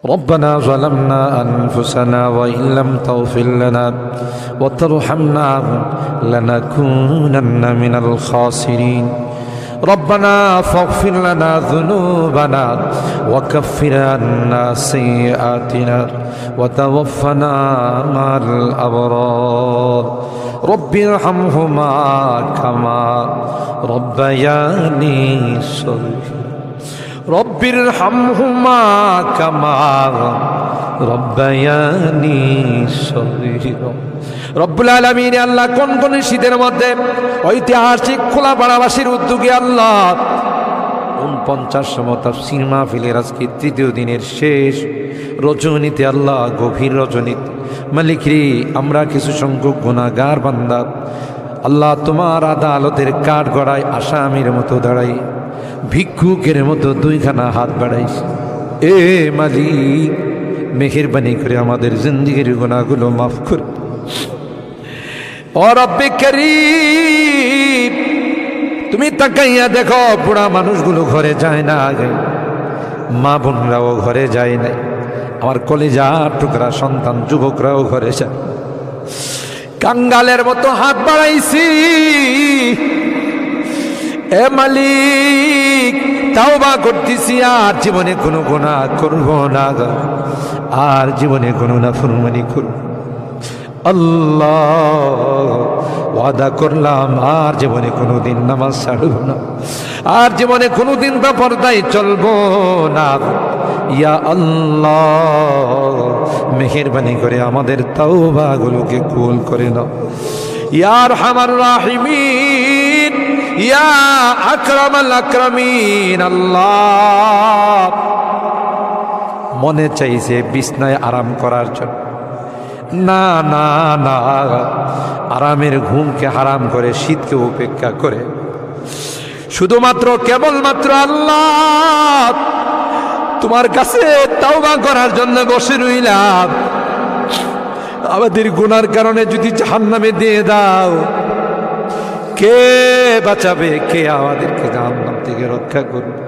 ربنا ظلمنا أنفسنا وإن لم تغفر لنا وترحمنا لنكونن من الخاسرين ربنا فاغفر لنا ذنوبنا وكفر عنا سيئاتنا وتوفنا مع الأبرار رب ارحمهما كما ربياني صغيرا رب ارحمهما كما ربياني صغيرا রব্বুল আলামিন আল্লাহ কোন কোন শীতের মধ্যে ঐতিহাসিক খোলাপাড়াবাসীর উদ্যোগে আল্লাহ 49তম তাফসীর মাহফিলের আজকে তৃতীয় দিনের শেষ রজনীতে আল্লাহ গভীর রজনীতে মালিক রে আমরা কিছু সংখ্যক গুনাহগার বান্দা আল্লাহ তোমার আদালতের কাঠগড়ায় আসামির মতো দাঁড়াই ভিক্ষুকের মতো দুইখানা হাত বাড়াইছি এ মালিক মেহেরবানি করে আমাদের জিন্দেগির গুনাহগুলো মাফ কর ও রব্বে করিম তুমি তাকাইয়া দেখো বুড়া মানুষগুলো ঘরে যায় না আগে মা বোনরাও ঘরে যায় নাই আমার কলিজার টুকরা সন্তান যুবকরাও ঘরে যায় কাঙ্গালের মতো হাত বাড়াইছি এ মালিক তাওবা করতেছি আর জীবনে কোনো গুনাহ করব না আর জীবনে কোনো নাফরমানি করব আল্লাহ ওয়াদা করলাম আর জীবনে কোনোদিন নামাজ ছাড়ব না আর জীবনে কোনোদিন বেপরদায় চলবো না ইয়া আল্লাহ মেহেরবানি করে আমাদের তাওবাগুলোকে কবুল করে নাও ইয়া আরহামার রাহিমিন ইয়া আকরামাল আকরামিন আল্লাহ মনে চাইছে বিছনায় আরাম করার জন্য না না না আরামের ঘুমকে হারাম করে শীতকে উপেক্ষা করে শুধুমাত্র কেবলমাত্র আল্লাহ তোমার কাছে তাওবা করার জন্য বসে রইলাম আমাদের গুনার কারণে যদি জাহান্নামে দিয়ে দাও কে বাঁচাবে কে আমাদেরকে জাহান্নাম থেকে রক্ষা করবে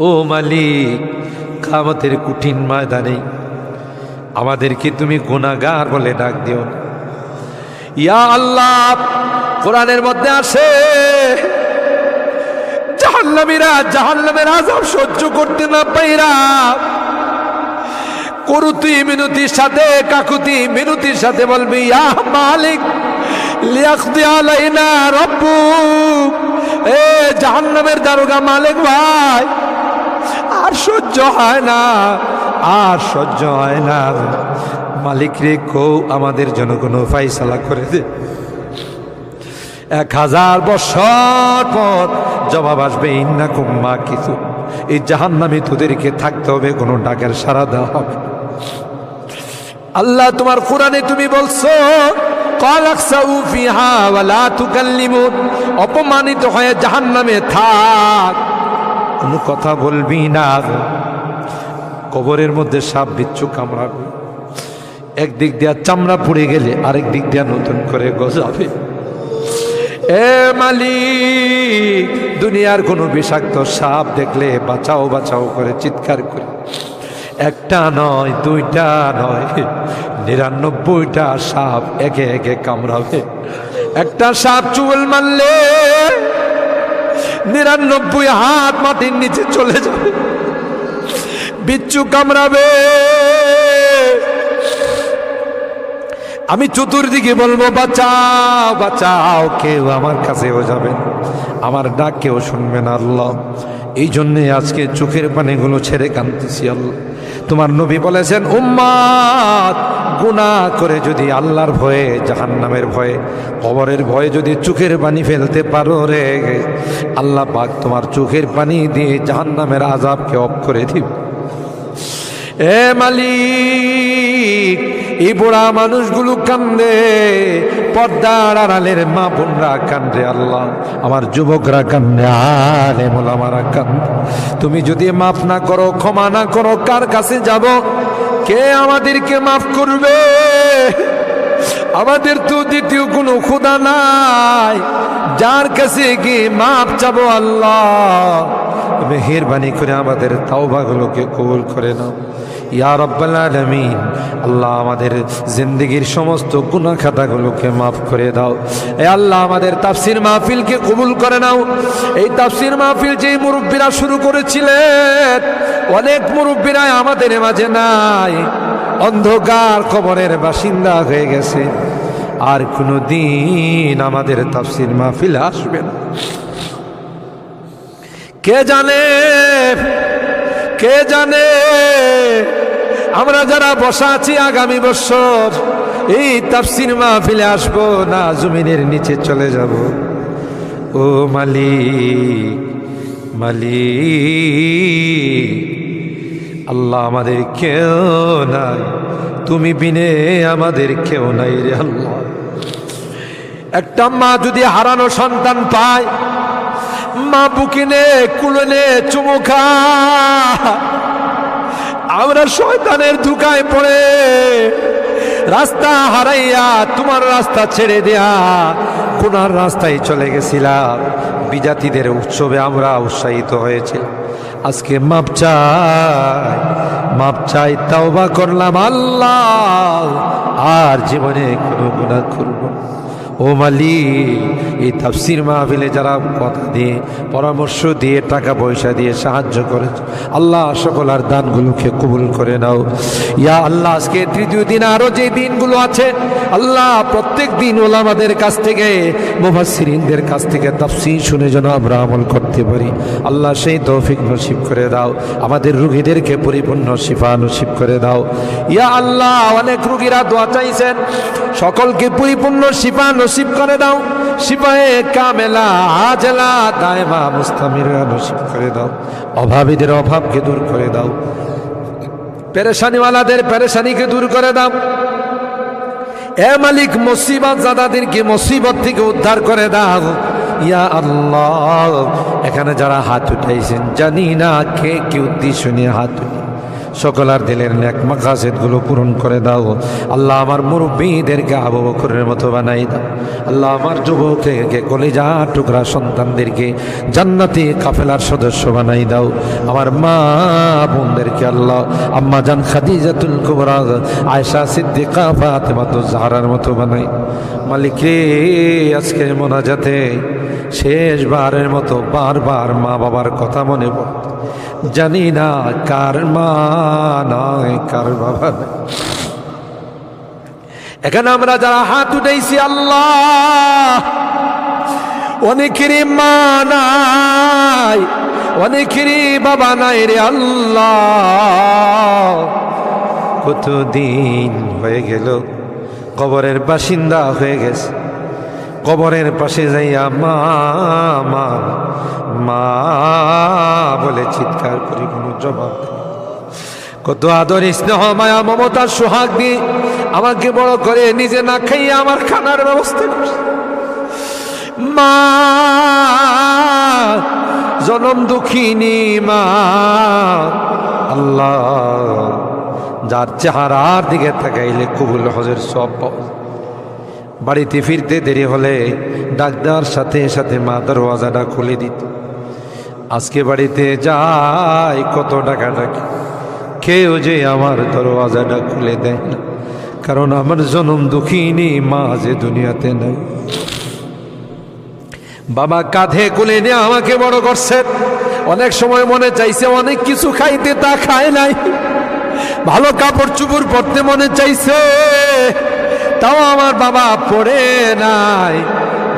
ও মালিক কিয়ামতের কঠিন ময়দানে আমাদেরকে তুমি গুনাহগার বলে ডাক দিও না ইয়া আল্লাহ কোরআনের মধ্যে আছে জাহান্নামীরা জাহান্নামের আযাব সহ্য করতে না পাইরা করুতি মিনতির সাথে কাকুতি মিনতির সাথে বলবি ইয়া মালিক লিয়াকদি আলাইনা রাব্বুক এ জাহান্নামের দারোগা মালিক ভাই আর সহ্য হয় না আর সহ্য হয় না মালিক রে কো আমাদের জন্য কোনো ফায়সালা করে দে 1000 বছর পর জবাব আসবে ইন্নাকুম মাকিসুন এই জাহান্নামে তোদেরকে থাকতে হবে কোনো ডাকের সাড়া দেওয়া হবে আল্লাহ তোমার কোরআনে তুমি বলছো কালাকসাউ ফিহা ওয়ালা তুকাল্লিমুন অপমানিত হয়ে জাহান্নামে থাক কোনো কথা বলবি না কবরের মধ্যে সাপ বিচ্ছু কামড়াবে একদিক দিয়া চামড়া পুড়ে গেলে আরেক দিক দিয়া নতুন করে গজাবে এ মালিক দুনিয়ার কোনো বিষাক্ত সাপ দেখলে বাঁচাও বাঁচাও করে চিৎকার করে একটা নয় দুইটা নয় 99টা সাপ একে একে কামড়াবে একটা সাপ চুল মারলে 99 হাত মাটির নিচে চলে যাবে বিচ্ছু কামড়াবে আমি চতুর্দিকে বলবো বাঁচাও বাঁচাও কেউ আমার কাছেও যাবে আমার ডাক কেউ শুনবে না আল্লাহ এই জন্যে আজকে চোখের পানিগুলো ছেড়ে কাঁদতেছি আল্লাহ তোমার নবী বলেছেন উম্মাত গুনাহ করে যদি আল্লাহর ভয়ে জাহান্নামের ভয়ে কবরের ভয়ে যদি চোখের পানি ফেলতে পারো রে আল্লাহ পাক তোমার চোখের পানি দিয়ে জাহান্নামের আযাবকে অফ করে দিবে এ মালিক এই বুড়া মানুষগুলো কান্দে পর্দার আড়ালের মা বোনরা কান্দে আল্লাহ আমার যুবকরা কান্দে আলেম ওলামারা কান্দে তুমি যদি মাফ না করো ক্ষমা না করো কার কাছে যাব কে আমাদেরকে মাফ করবে আমাদের তো দ্বিতীয় কোনো খোদা নাই যার কাছে গিয়ে মাফ চাবো আল্লাহ মেহেরবানি করে আমাদের তাওবাগুলোকে কবুল করে নাও ইয়া রাব্বাল আলামিন। আল্লাহ আমাদের জিন্দেগীর সমস্ত গুনাহ খাতাগুলোকে মাফ করে দাও। এ আল্লাহ আমাদের তাফসীর মাহফিলকে কবুল করে নাও। এই তাফসীর মাহফিল যে মুরব্বীরা শুরু করেছিলেন, অনেক মুরব্বীরা আমাদের মাঝে নাই, অন্ধকার কবরের বাসিন্দা হয়ে গেছে, আর কোনো দিন আমাদের তাফসীর মাহফিল আসবে না। কে জানে, কে জানে আমরা যারা বসা আছি আগামী বছর এই তাফসীর মাহফিলে আসবো না জমিনের নিচে চলে যাব। ও মালিক, মালিক আল্লাহ আমাদের কেউ নাই, তুমি বিনে আমাদের কেউ নাই রে আল্লাহ। একটা মা যদি হারানো সন্তান পায়, মা বুকে নে কুলে নে চুমু খা। আমরা শয়তানের ধোঁকায় পড়ে রাস্তা হারাইয়া তোমার রাস্তা ছেড়ে দেয়া গুনার রাস্তায় চলে গেছিলাম। বিজাতিদের উৎসবে আমরা উৎসাহিত হয়েছিলাম, আজকে মাপ চাই, মাপ চাই, তাওবা করলাম আল্লাহ, আর জীবনে কোনো গুনাহ করব না। ও মালিক, এই তাফসীর মাহফিলে যারা কথা দিয়ে, পরামর্শ দিয়ে, টাকা পয়সা দিয়ে সাহায্য করেছে আল্লাহ সকল আর দানগুলোকে কবুল করে নাও ইয়া আল্লাহ। আজকে তৃতীয় দিন, আরো যে দিনগুলো আছে আল্লাহ, প্রত্যেক দিন ওলামাদের কাছ থেকে, মুফাসসিরিনদের কাছ থেকে তাফসীর শুনে যেন আমরা আমল করতে পারি আল্লাহ, সেই তৌফিক নসিব করে দাও। আমাদের রোগীদেরকে পরিপূর্ণ শিফা নসিব করে দাও ইয়া আল্লাহ। অনেক রোগীরা দোয়া চাইছেন, সকলকে পরিপূর্ণ শিফা নসিব করে দাও। শিফায়ে কামেলা আজলা দায়মা মুস্তামিরা নসিব করে দাও। অভাবীদের অভাবকে দূর করে দাও, পেরেশানিওয়ালাদের পেরেশানিকে দূর করে দাও। এ মালিক, মুসিবত জাদাদেরকে মুসিবত থেকে উদ্ধার করে দাও ইয়া আল্লাহ। এখানে যারা হাত উঠাইছেন জানি না কে কি উদ্দেশ্য নিয়ে হাত উঠে, সকলার দিলের নেক মাকাসিদগুলো পূরণ করে দাও আল্লাহ। আমার মুরব্বীদেরকে আবু বকরের মতো বানাই দাও আল্লাহ। আমার যুবককে কলিজা টুকরা সন্তানদেরকে জান্নাতি কাফেলার সদস্য বানাই দাও। আমার মা বোনদেরকে আল্লাহ, আম্মা জান খাদিজাতুল কুবরা, আয়েশা সিদ্দিকা, ফাতেমাতুজ জাহরার মতো বানাই। মালিক রে, আজকের মোনাজাতে শেষবারের মতো বারবার মা বাবার কথা মনে পড়ে, জানি না কার মা নয় কার বাবা নয়। এখানে আমরা যারা হাত উঠাইছি আল্লাহ, অনেকেরই মা নাই, অনেকেরই বাবা নাই রে আল্লাহ। কতদিন হয়ে গেল কবরের বাসিন্দা হয়ে গেছে, কবরের পাশে যাইয়া মা মা মা বলে চিৎকার করি, কোনো জবাব দেয়। কত আদর স্নেহ মায়া মমতার সোহাগ দিয়ে আমাকে বড় করে নিজে না খাইয়া আমার খানার ব্যবস্থা করছে। মা জনম দুঃখিনী মা আল্লাহ, যার চেহারার দিকে তাকাইলে কবুল হজের সব পাওয়া। বাড়িতে ফিরতে দেরি হলে ডাক্তার সাথে সাথে মা দরওয়াজাটা খুলে দিত। আজকে বাড়িতে যাই কত টাকা ডাকি, কেউ যে আমার দরওয়াজাটা খুলে দেয় না, কারণ আমার জনম দুঃখিনী মা যে দুনিয়াতে নাই। বাবা কাঁধে কোলে নিয়ে আমাকে বড় করছে। অনেক সময় মনে চাইছে অনেক কিছু খাইতে, তা খায় নাই। ভালো কাপড় চুপড় পরতে মনে চাইছে, তাও আমার বাবা পড়ে নাই।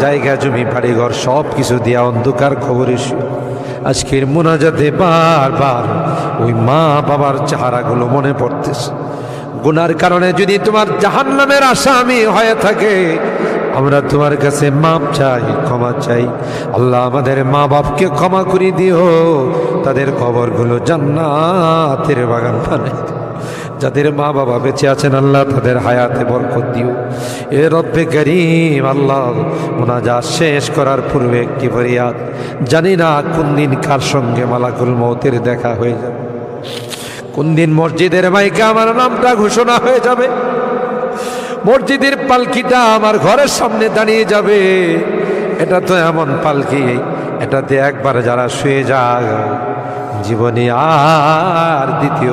জায়গা জমি বাড়িঘর সব কিছু দিয়া অন্ধকার খবরে আজকের মোনাজাতে বারবার ওই মা বাবার চেহারাগুলো মনে পড়তেছে। গুনার কারণে যদি তোমার জাহান্নামের আসামি হয়ে থাকে, আমরা তোমার কাছে মাপ চাই, ক্ষমা চাই আল্লাহ। আমাদের মা বাপকে ক্ষমা করে দিও, তাদের কবরগুলো জান্নাতের বাগান বানাই। যাদের মা বাবা বেঁচে আছেন আল্লাহ তাদের হায়াতে বরকত দিও। এ রব্বে করিম আল্লাহ, মুনাজাত শেষ করার পূর্বে একটি ফরিয়াদ, জানি না কোন দিন কার সঙ্গে মালাকুল মউতের দেখা হয়ে যাবে, কোন দিন মসজিদের মাইকে আমার নামটা ঘোষণা হয়ে যাবে, মসজিদের পালকিটা আমার ঘরের সামনে দাঁড়িয়ে যাবে। এটা তো এমন পালকি, এটা ঘুমটাতে একবার যারা শুয়ে যায় জীবনে আর দ্বিতীয়